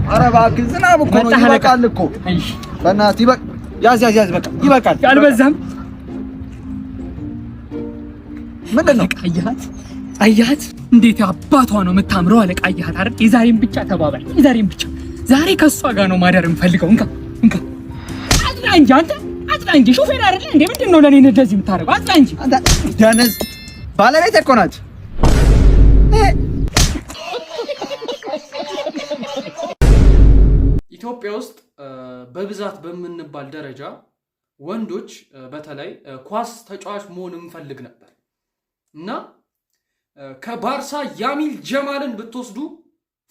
ኧረ እባክህ ዝናብ እኮ ነው ይበቃል እኮ በእናትህ ያዝ በቃ ይበቃል አልበዛም ምንድን ነው አያት እንዴት አባቷ ነው የምታምረው አለቃ አያት አይደል የዛሬን ብቻ ተባባል የዛሬን ብቻ ዛሬ ከሷ ጋር ነው ማደር የምፈልገው እንካ አጥና እንጂ ሹፌር አይደል እንዴ ምንድነው ለኔ እንደዚህ የምታረገው አጥና እንጂ ደነዝ ባለቤት እኮ ናት ኢትዮጵያ ውስጥ በብዛት በምንባል ደረጃ ወንዶች በተለይ ኳስ ተጫዋች መሆን እንፈልግ ነበር እና ከባርሳ ያሚል ጀማልን ብትወስዱ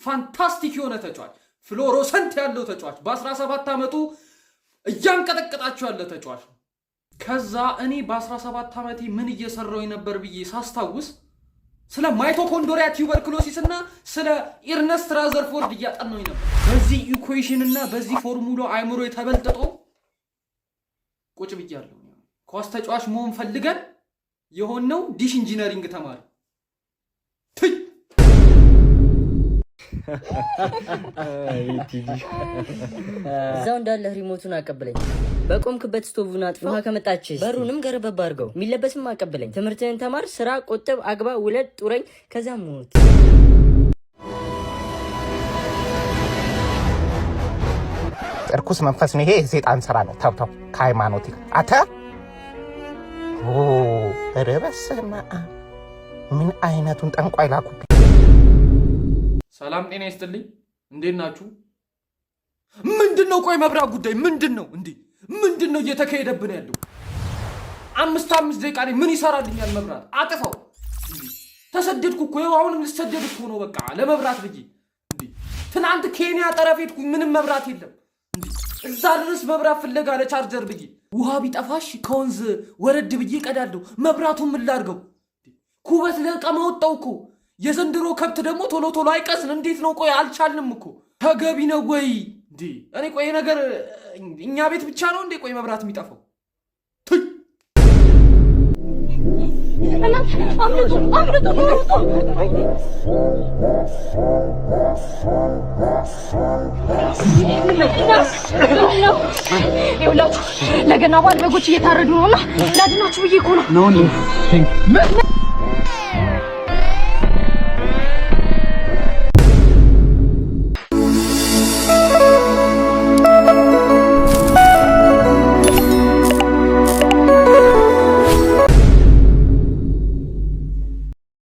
ፋንታስቲክ የሆነ ተጫዋች ፍሎሮሰንት ያለው ተጫዋች በ17 አመቱ እያንቀጠቀጣቸው ያለ ተጫዋች ከዛ እኔ በ17 አመቴ ምን እየሰራው ነበር ብዬ ሳስታውስ ስለ ማይቶኮንድሪያ ቱበርኩሎሲስ እና ስለ ኢርነስት ራዘርፎርድ እያጠናኝ ነበር በዚህ ኢኩዌሽን እና በዚህ ፎርሙላ አይምሮ የተበልጠጦ ቁጭ ብያለሁ ኳስ ተጫዋች መሆን ፈልገን የሆነው ዲሽ ኢንጂነሪንግ ተማሪ እዛው እንዳለ ሪሞቱን አቀብለኝ በቆምክበት ስቶቭን አጥፋ ውሃ ከመጣች በሩንም ገረበብ አድርገው የሚለበስም አቀብለኝ ትምህርትህን ተማር ስራ ቆጥብ አግባ ውለድ ጡረኝ ከዛ ሞት እርኩስ መንፈስ ነው ይሄ ሰይጣን ስራ ነው ታው ከሃይማኖት አታ ረበስማ ምን አይነቱን ጠንቋይ ላኩብ ሰላም ጤና ይስጥልኝ እንዴት ናችሁ ምንድነው ቆይ መብራት ጉዳይ ምንድነው እንዴ ምንድነው እየተካሄደብን ያለው 5 ደቂቃ ላይ ምን ይሰራልኛል መብራት አጥፋው ተሰደድኩ እኮ አሁንም ልሰደድ እኮ ነው በቃ ለመብራት ብዬ እንዴ ትናንት ኬንያ ጠረፌት ምንም መብራት የለም እንዴ እዛ ድረስ መብራት ፍለጋ ለቻርጀር ብዬ ውሃ ቢጠፋሽ ከወንዝ ወረድ ብዬ ቀዳለሁ መብራቱን ምን ላድርገው ኩበት ለቀማ ወጣው እኮ የዘንድሮ ከብት ደግሞ ቶሎ አይቀስን እንዴት ነው ቆይ አልቻልንም እኮ ተገቢ ነው ወይ እንዴ እኔ ቆይ ነገር እኛ ቤት ብቻ ነው እንዴ ቆይ መብራት የሚጠፋው ለገና በዓል በጎች እየታረዱ ነውና ላድናችሁ ብዬ እኮ ነው